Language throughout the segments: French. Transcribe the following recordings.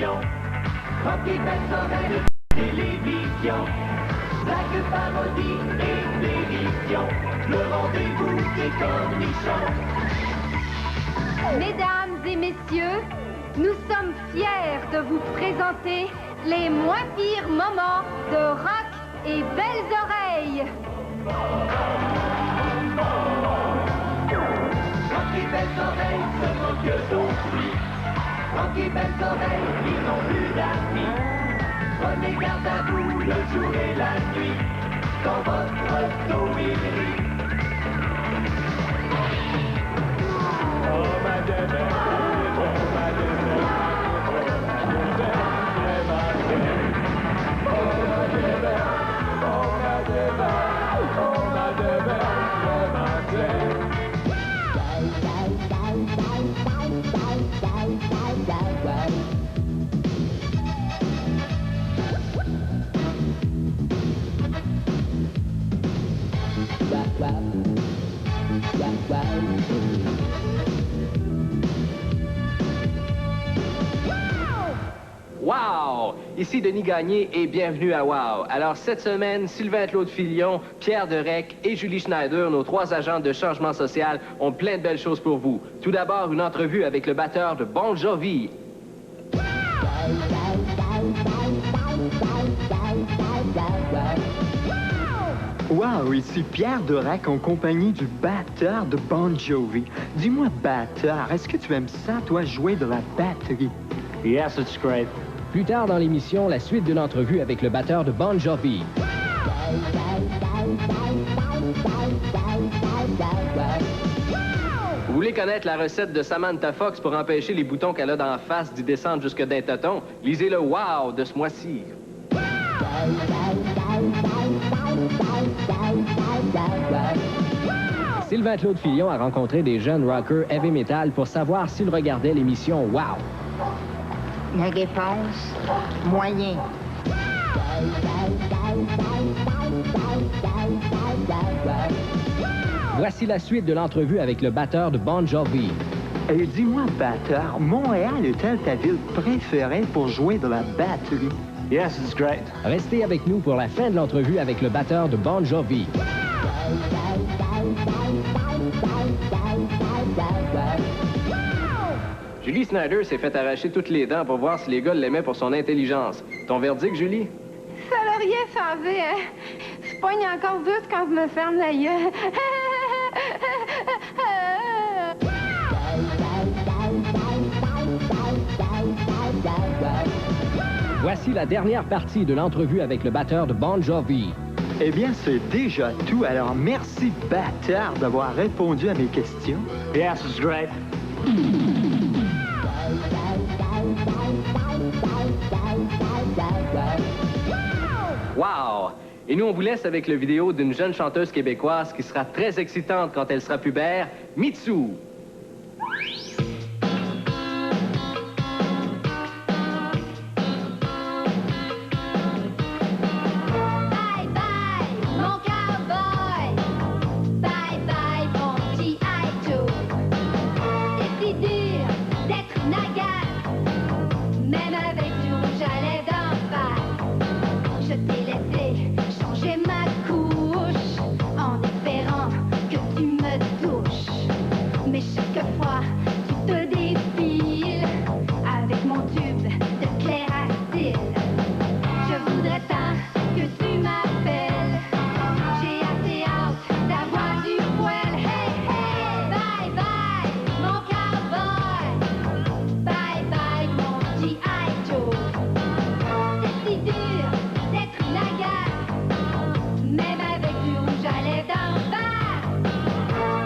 télévision. Rocky belles oreilles, télévision. Blague, parodie et dérision. Le rendez-vous des cornichons. Mesdames et messieurs, nous sommes fiers de vous présenter les moins pires moments de Rock et Belles Oreilles. Rock et Belles Oreilles se moquent d'autrui. Rock et Belles Oreilles, ils n'ont plus d'amis. Prenez garde à vous le jour et la nuit. Dans votre tauilerie. Oh madame, Wow! Ici Denis Gagné et bienvenue à Wow! Alors cette semaine, Sylvain Claude Filion, Pierre Derek et Julie Schneider, nos 3 agents de changement social, ont plein de belles choses pour vous. Tout d'abord, une entrevue avec le batteur de Bon Jovi. Wow, ici Pierre Derek en compagnie du batteur de Bon Jovi. Dis-moi, batteur, est-ce que tu aimes ça, toi, jouer de la batterie? Yes, it's great. Plus tard dans l'émission, la suite de l'entrevue avec le batteur de Bon Jovi. Vous voulez connaître la recette de Samantha Fox pour empêcher les boutons qu'elle a d'en face d'y descendre jusque d'un tonton? Lisez le Wow de ce mois-ci. Sylvain Claude Filion a rencontré des jeunes rockers heavy metal pour savoir s'ils regardaient l'émission Wow. La réponse, moyen. Voici la suite de l'entrevue avec le batteur de Bon Jovi. Et dis-moi, batteur, Montréal est-elle ta ville préférée pour jouer de la batterie? Yes, it's great. Restez avec nous pour la fin de l'entrevue avec le batteur de Bon Jovi. Julie Snyder s'est fait arracher toutes les dents pour voir si les gars l'aimaient pour son intelligence. Ton verdict, Julie? Ça n'a rien changé, hein? Je pogne encore juste quand je me ferme la gueule. Voici la dernière partie de l'entrevue avec le batteur de Bon Jovi. Eh bien, c'est déjà tout. Alors, merci, batteur, d'avoir répondu à mes questions. Yes, it's great. Wow! Et nous, on vous laisse avec le vidéo d'une jeune chanteuse québécoise qui sera très excitante quand elle sera pubère, Mitsou. Bye bye, mon cowboy. Bye bye, mon G.I. Joe. C'est si dur d'être une agate, même avec du rouge à lèvres d'en face. Je t'ai laissé changer ma couche en espérant que tu me touches. Mais chaque fois, tu te défiles avec mon tube de Clairactyl. Je voudrais tant que tu m'appelles. J'ai assez hâte d'avoir du poil. Hey, hey, bye bye, mon cowboy. Bye bye, mon G.I. Joe. C'est si dur d'être une agate, même avec du rouge à lèvres d'en face.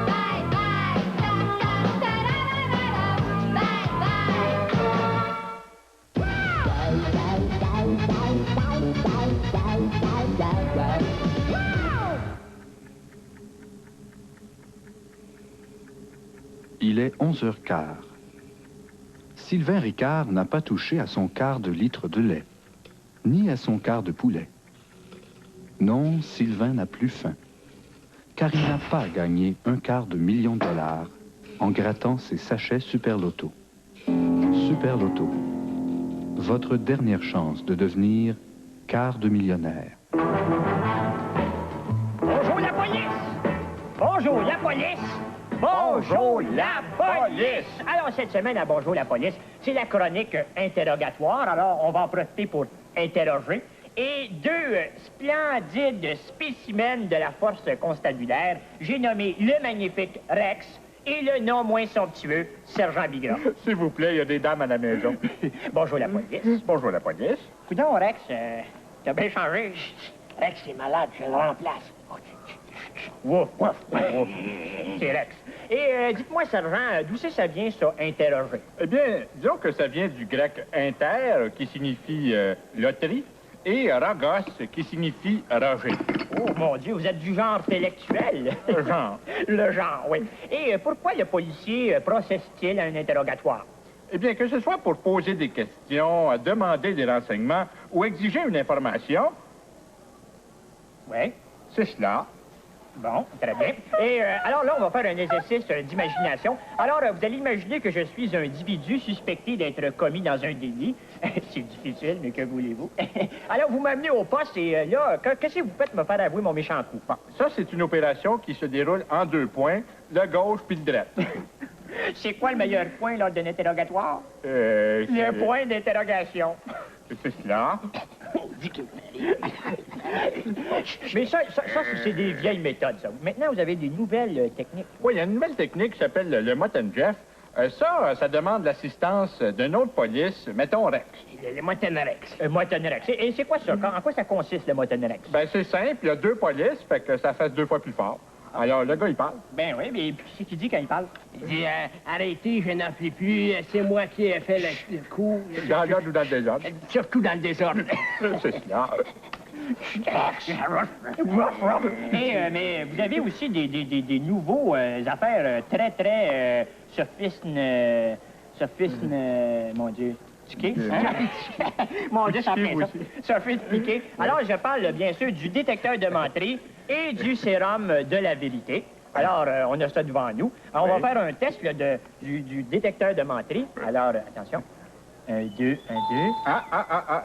Bye bye, ta ta ta la la la la. Bye Il est 11h15. Sylvain Ricard n'a pas touché à son quart de litre de lait, ni à son quart de poulet. Non, Sylvain n'a plus faim, car il n'a pas gagné $250 000 en grattant ses sachets Super Loto. Super Loto. votre dernière chance de devenir quart de millionnaire. Bonjour la police! Bonjour la police! Bonjour la police! Alors, cette semaine à Bonjour la police, c'est la chronique interrogatoire. Alors, on va en profiter pour interroger. Et deux splendides spécimens de la force constabulaire, j'ai nommé le magnifique Rex et le non moins somptueux Sergent Bigras. S'il vous plaît, il y a des dames à la maison. Bonjour la police. Bonjour la police. Coudon, Rex, t'as bien changé. Rex est malade, je le remplace. Wouf, wouf, wouf. C'est Rex. Et dites-moi, Sergent, d'où c'est ça vient, ça, interroger? Eh bien, disons que ça vient du grec inter, qui signifie loterie, et ragos, qui signifie roger. Oh, mon Dieu, vous êtes du genre intellectuel. Le genre. Le genre, oui. Et pourquoi le policier procède-t-il à un interrogatoire? Eh bien, que ce soit pour poser des questions, demander des renseignements ou exiger une information, Oui. c'est cela. Bon, très bien. Et alors là, on va faire un exercice d'imagination. Alors, vous allez imaginer que je suis un individu suspecté d'être commis dans un délit. C'est difficile, mais que voulez-vous? Alors, vous m'amenez au poste et là, qu'est-ce que vous faites me faire avouer mon méchant coup? Bon, ça, c'est une opération qui se déroule en 2 points, le gauche puis le droit. C'est quoi le meilleur point lors d'un interrogatoire? Le point d'interrogation. C'est cela. Mais ça c'est des vieilles méthodes, ça. Maintenant, vous avez des nouvelles techniques. Oui, il y a une nouvelle technique qui s'appelle le Motten Jeff. Ça demande l'assistance d'une autre police, mettons Rex. Le Motten-Rex. Motten-Rex. Et c'est quoi ça? En quoi ça consiste, le Motten-Rex? Ben, c'est simple, il y a 2 polices, fait que ça fait 2 fois plus fort. Alors, le gars, il parle. Ben oui, mais c'est qui dit quand il parle? Il dit, arrêtez, je n'en peux plus, c'est moi qui ai fait le coup. Dans l'ordre ou dans le désordre. Surtout dans le désordre. C'est cela. Mais vous avez aussi des nouveaux affaires très mon Dieu. Tiqué, hein? Mon Dieu, ça fait ça. Sophistiqué. Alors, je parle bien sûr du détecteur de menterie et du sérum de la vérité. Alors, on a ça devant nous. Alors, on va faire un test là, du détecteur de menterie. Alors, attention. 1, 2, 1, 2.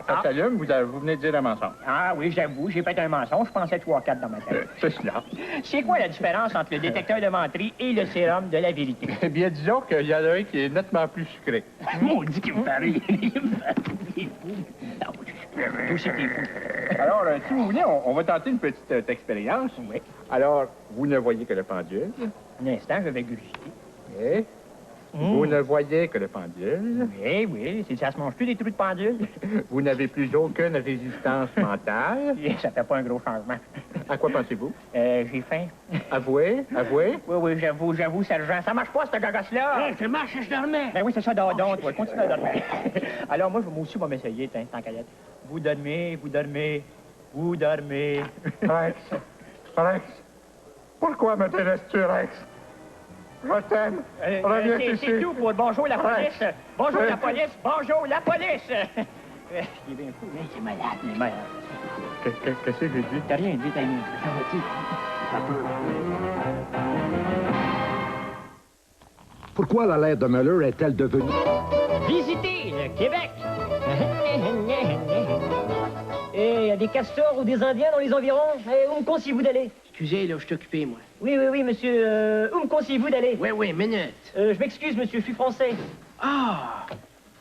Ça s'allume, vous venez de dire un mensonge. Ah oui, j'avoue, j'ai fait un mensonge. Je pensais 3-4 dans ma tête. C'est cela. C'est quoi la différence entre le détecteur de menterie et le sérum de la vérité? Eh bien, disons qu'il y en a un qui est nettement plus sucré. Maudit qui me fait rire. Tout c'était fou. Alors, si vous voulez, on va tenter une petite expérience. Oui. Alors, vous ne voyez que le pendule. Un instant, je vais gurgiter. Et vous ne voyez que le pendule. Oui, ça se mange plus des trous de pendule? Vous n'avez plus aucune résistance mentale. Ça fait pas un gros changement. À quoi pensez-vous? J'ai faim. Avouez. Oui, j'avoue, sergent. Ça marche pas, cette gagasse-là. Ça marche, je dormais. Ben oui, c'est ça, dors donc, toi. Continue à dormir. Alors, moi aussi, je vais m'essayer, tant qu'à y être. Vous dormez. Rex. Pourquoi me délaisses-tu, Rex? Je t'aime. Reviens ici. C'est tout pour bonjour la police. Bonjour la police. Bonjour la police. Il est bien fou, hein? C'est malade. Il est malade. Qu'est-ce que j'ai dit? T'as rien dit, t'as rien dit. Pourquoi la lettre de Muller est-elle devenue... Visitez le Québec. Et il y a des castors ou des Indiens dans les environs. Où me conseillez-vous d'aller? Excusez, là, je suis occupé, moi. Oui, monsieur. Où me conseillez-vous d'aller? Oui, minute. Je m'excuse, monsieur, je suis français. Ah!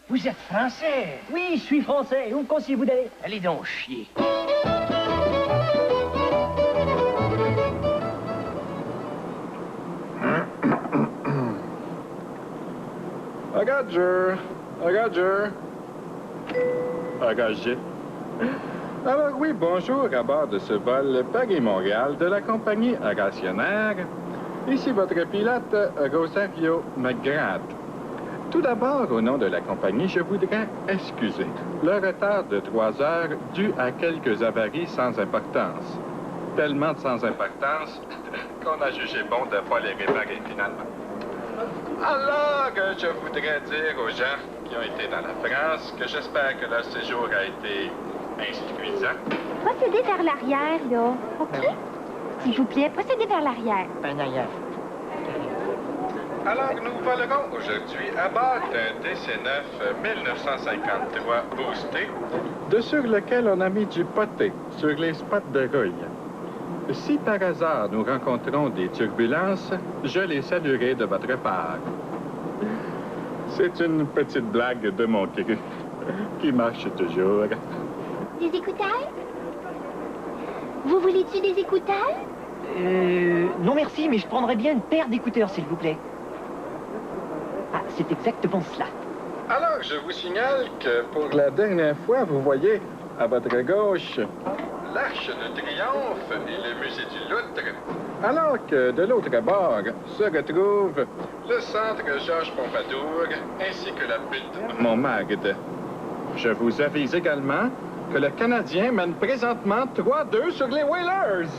Vous êtes français? Oui, je suis français. Où me conseillez-vous d'aller? Allez donc chier. Engagé. Alors oui, bonjour à bord de ce vol Paris-Montréal de la compagnie Agationnaire. Ici votre pilote, Rosario McGrath. Tout d'abord, au nom de la compagnie, je voudrais excuser le retard de 3 heures dû à quelques avaries sans importance. Tellement de sans importance qu'on a jugé bon de ne pas les réparer finalement. Alors, je voudrais dire aux gens qui ont été dans la France que j'espère que leur séjour a été instruisant. Procédez vers l'arrière, là. OK? S'il vous plaît, procédez vers l'arrière. En arrière. Alors, nous volerons aujourd'hui à bord d'un DC-9 1953 boosté, de sur lequel on a mis du poté sur les spots de rouille. Si par hasard nous rencontrons des turbulences, je les saluerai de votre part. C'est une petite blague de mon cru qui marche toujours. Des écouteurs? Vous voulez-tu des écouteurs? Non merci, mais je prendrais bien une paire d'écouteurs, s'il vous plaît. Ah, c'est exactement cela. Alors, je vous signale que pour la dernière fois, vous voyez à votre gauche l'Arche de Triomphe et le Musée du Loutre, alors que de l'autre bord se retrouve le Centre Georges Pompadour ainsi que la butte Montmartre. Je vous avise également que le Canadien mène présentement 3-2 sur les Whalers.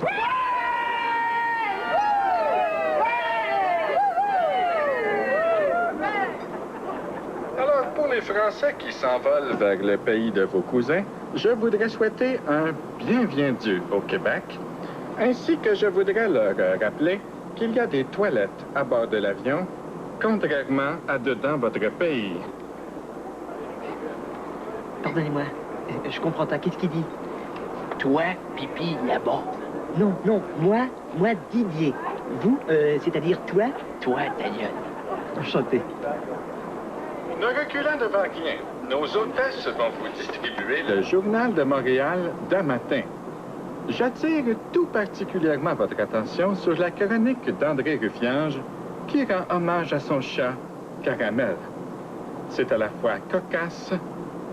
Alors, pour les Français qui s'envolent vers le pays de vos cousins, je voudrais souhaiter un bienvenu au Québec, ainsi que je voudrais leur rappeler qu'il y a des toilettes à bord de l'avion, contrairement à dedans votre pays. Pardonnez-moi, je comprends pas. Qu'est-ce qu'il dit? Toi, pipi, là-bas. Non, moi Didier. Vous, c'est-à-dire toi? Toi, ta gueule. Enchanté. Ne reculant devant rien, nos hôtesses vont vous distribuer le Journal de Montréal d'un matin. J'attire tout particulièrement votre attention sur la chronique d'André Ruffiange qui rend hommage à son chat, Caramel. C'est à la fois cocasse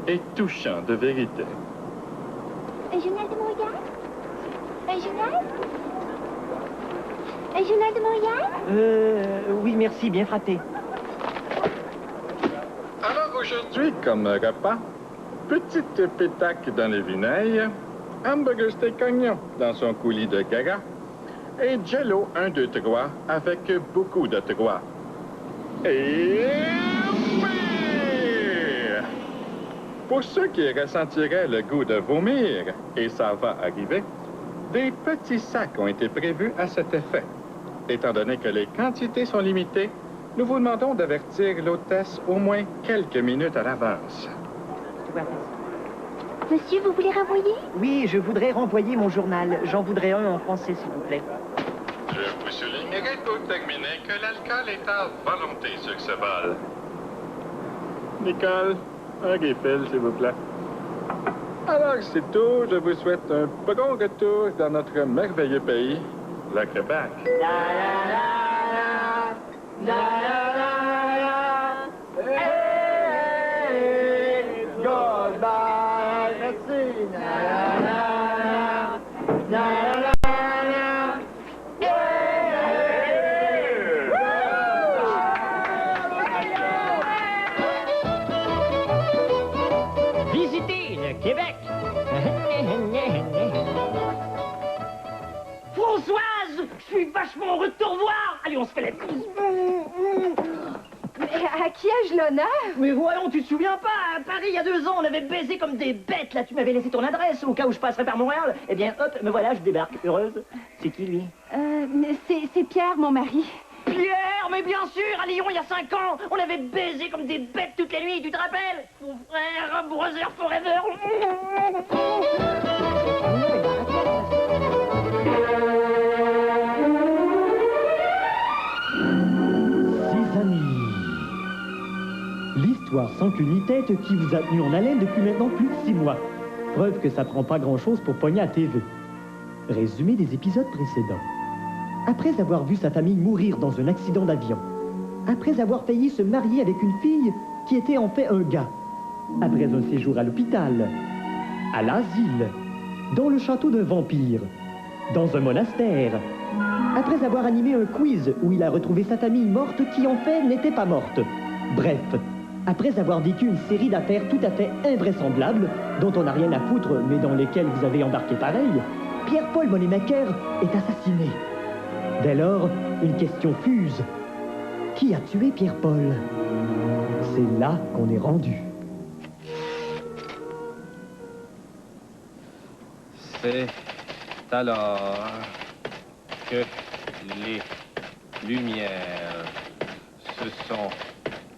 et touchant de vérité. Un journal de Montréal? Un journal? Un journal de Montréal? Oui, merci, bien frappé. Alors aujourd'hui, comme repas, petite pétaque dans le vinaigre, hamburger steak oignon dans son coulis de Gara et Jello 1, 2, 3 avec beaucoup de 3. Et... pour ceux qui ressentiraient le goût de vomir, et ça va arriver, des petits sacs ont été prévus à cet effet. Étant donné que les quantités sont limitées, nous vous demandons d'avertir l'hôtesse au moins quelques minutes à l'avance. Monsieur, vous voulez renvoyer? Oui, je voudrais renvoyer mon journal. J'en voudrais un en français, s'il vous plaît. Je vous soulignerai pour terminer que l'alcool est à volonté sur ce bol. Nicole, un refill, s'il vous plaît. Alors, c'est tout. Je vous souhaite un bon retour dans notre merveilleux pays, le Québec. Visitez le Québec. Françoise, je suis vachement heureux de te revoir. Allez, on se fait la bise. Mais à qui ai-je l'honneur? Mais voyons, tu te souviens pas? À Paris, il y a 2 ans, on avait baisé comme des bêtes. Là, tu m'avais laissé ton adresse au cas où je passerais par Montréal. Eh bien, hop, me voilà, je débarque. Heureuse. C'est qui, lui? C'est Pierre, mon mari. Pierre, mais bien sûr, à Lyon, il y a 5 ans, on avait baisé comme des bêtes toutes les nuits, tu te rappelles? Mon frère, brother forever. Six amis. L'histoire sans queue ni tête qui vous a tenu en haleine depuis maintenant plus de 6 mois. Preuve que ça prend pas grand-chose pour pogner à TV. Résumé des épisodes précédents. Après avoir vu sa famille mourir dans un accident d'avion, après avoir failli se marier avec une fille qui était en fait un gars, après un séjour à l'hôpital, à l'asile, dans le château d'un vampire, dans un monastère, après avoir animé un quiz où il a retrouvé sa famille morte qui en fait n'était pas morte. Bref, après avoir vécu une série d'affaires tout à fait invraisemblables, dont on n'a rien à foutre, mais dans lesquelles vous avez embarqué pareil, Pierre-Paul Moneymaker est assassiné. Dès lors, une question fuse. Qui a tué Pierre-Paul? C'est là qu'on est rendu. C'est alors que les lumières se sont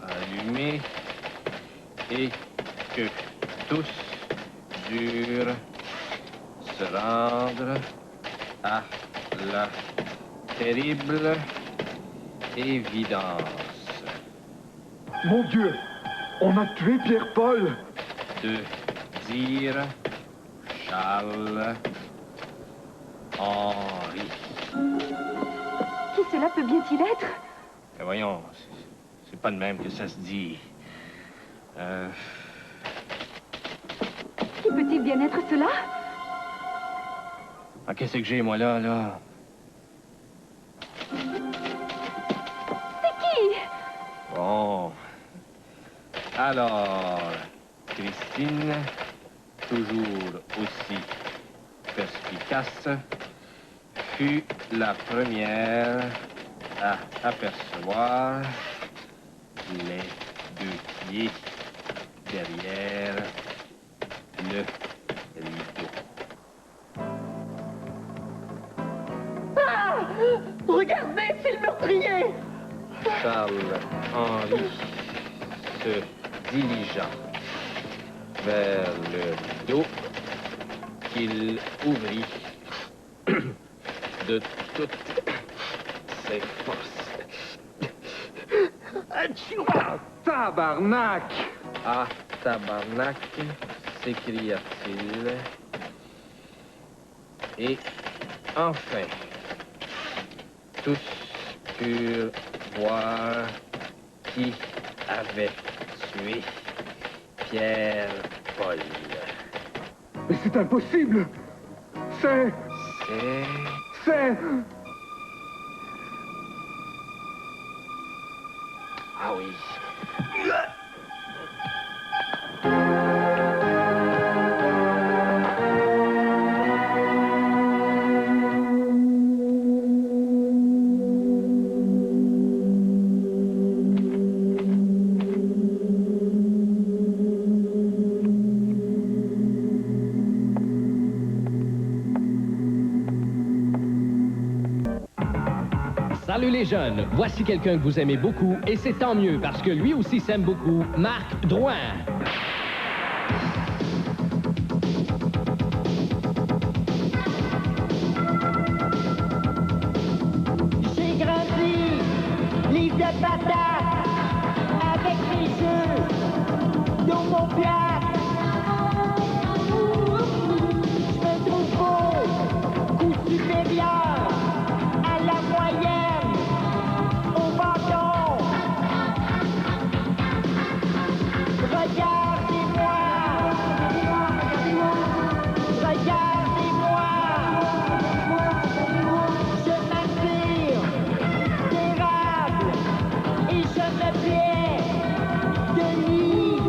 allumés et que tous durent se rendre à la terrible évidence Mon Dieu, on a tué Pierre-Paul. de dire Charles Henri. Qui cela peut bien-il être? Mais voyons, c'est pas de même que ça se dit. Qui peut-il bien être cela? Ah, qu'est-ce que j'ai, moi, là? C'est qui? Bon. Alors, Christine, toujours aussi perspicace, fut la première à apercevoir les deux pieds derrière le rideau. Ah! Regardez, c'est le meurtrier! Charles Henri se dirigea vers le rideau qu'il ouvrit de toutes ses forces. Ah, tabarnak! Ah, tabarnak, s'écria-t-il. Et enfin, tous purent voir qui avait tué Pierre-Paul. Mais c'est impossible! C'est... Ah oui. Salut les jeunes, voici quelqu'un que vous aimez beaucoup et c'est tant mieux parce que lui aussi s'aime beaucoup, Marc Drouin. J'ai grandi, livre de patates, avec mes jeux, dans mon plat. Je me trouve beau, coup supérieur à la moyenne, au bâton. Regardez-moi, regardez-moi. Je m'inspire d'érable et je me plais de lit.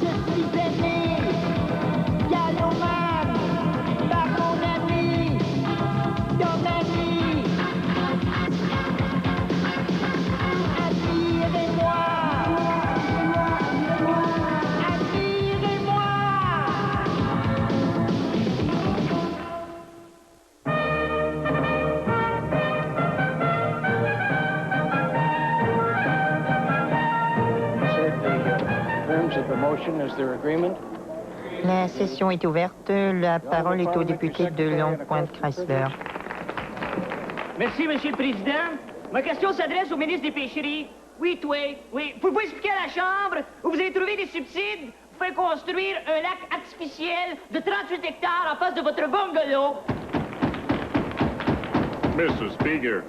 Je suis aimé, galomane, par mon ami, dans ma vie. Admirez-moi, admirez-moi. Terms of the motion, is there agreement? La session est ouverte. La parole est au député de Longue-Pointe-Chrysler. Merci, Monsieur le Président. Ma question s'adresse au ministre des Pêcheries. Oui, toi, oui. Pouvez-vous expliquer à la Chambre où vous avez trouvé des subsides pour faire construire un lac artificiel de 38 hectares en face de votre bungalow? Mr. Speaker.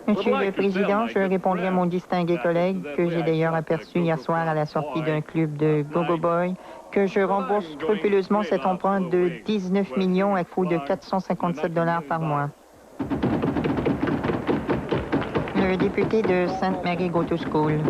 Monsieur le Président, je répondrai à mon distingué collègue, que j'ai d'ailleurs aperçu hier soir à la sortie d'un club de Go-Go Boy, que je rembourse scrupuleusement cet emprunt de 19 millions à coût de 457 $ par mois. Le député de Sainte-Marie-Go-To School.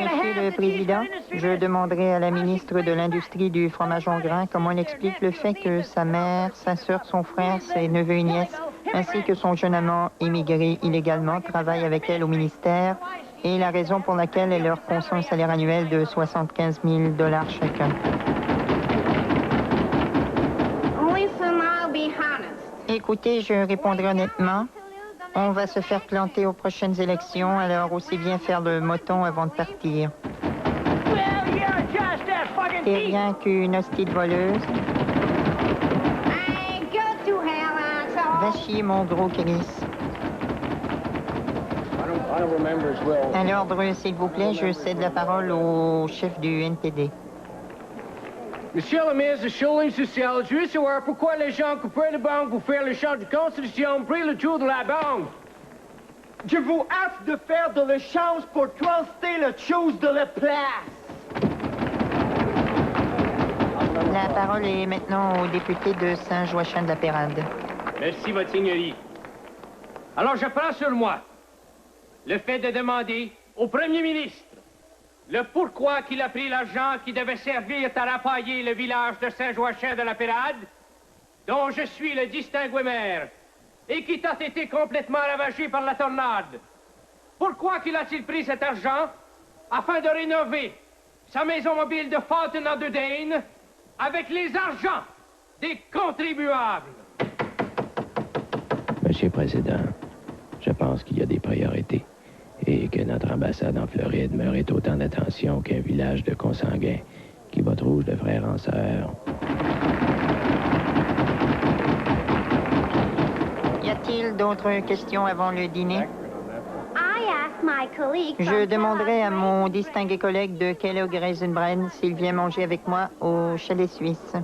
Monsieur le Président, je demanderai à la ministre de l'Industrie du fromage en grains comment elle explique le fait que sa mère, sa sœur, son frère, ses neveux et nièces, ainsi que son jeune amant immigré illégalement, travaillent avec elle au ministère et la raison pour laquelle elle leur consent un salaire annuel de 75 000 $ chacun. Listen, I'll be honest. Écoutez, je répondrai honnêtement. On va se faire planter aux prochaines élections, alors aussi bien faire le moton avant de partir. T'es rien qu'une hostie de voleuse. Va chier, mon gros Chris. À l'ordre, s'il vous plaît, je cède la parole au chef du NPD. Monsieur le ministre de Chômage social, je veux savoir pourquoi les gens coupent les banques pour faire le champ de Constitution pris le tour de la banque. Je vous hâte de faire de l'échange pour truster la chose de la place. La parole est maintenant au député de Saint-Joachim-de-la-Pérade. Merci, votre seigneurie. Alors, je prends sur moi le fait de demander au premier ministre le pourquoi qu'il a pris l'argent qui devait servir à rapailler le village de Saint-Joachim-de-la-Pérade, dont je suis le distingué maire, et qui a été complètement ravagé par la tornade. Pourquoi qu'il a-t-il pris cet argent afin de rénover sa maison mobile de Fontaine-en-Dedane avec les argents des contribuables? Monsieur le Président, je pense qu'il y a des priorités et que notre ambassade en Floride mérite autant d'attention qu'un village de consanguins qui vote rouge de frère en sœur. Y a-t-il d'autres questions avant le dîner? Je demanderai à mon distingué collègue de Kellogg Raisin Bran s'il vient manger avec moi au chalet suisse.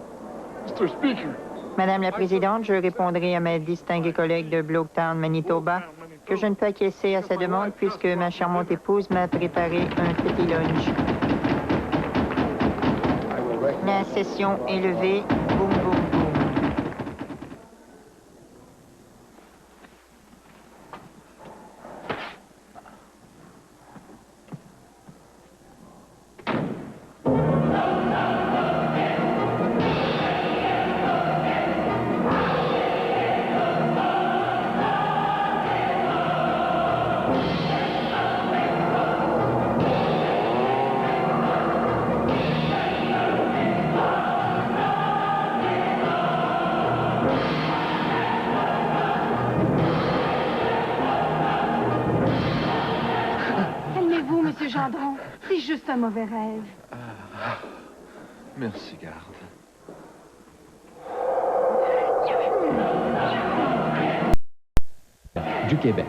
Madame la Présidente, je répondrai à ma distinguée collègue de Blocktown, Manitoba, que je ne peux acquiescer à sa demande puisque ma charmante épouse m'a préparé un petit lunch. La session est levée. Boum, boum, boum. Gendron, c'est juste un mauvais rêve. Merci, garde. Du Québec.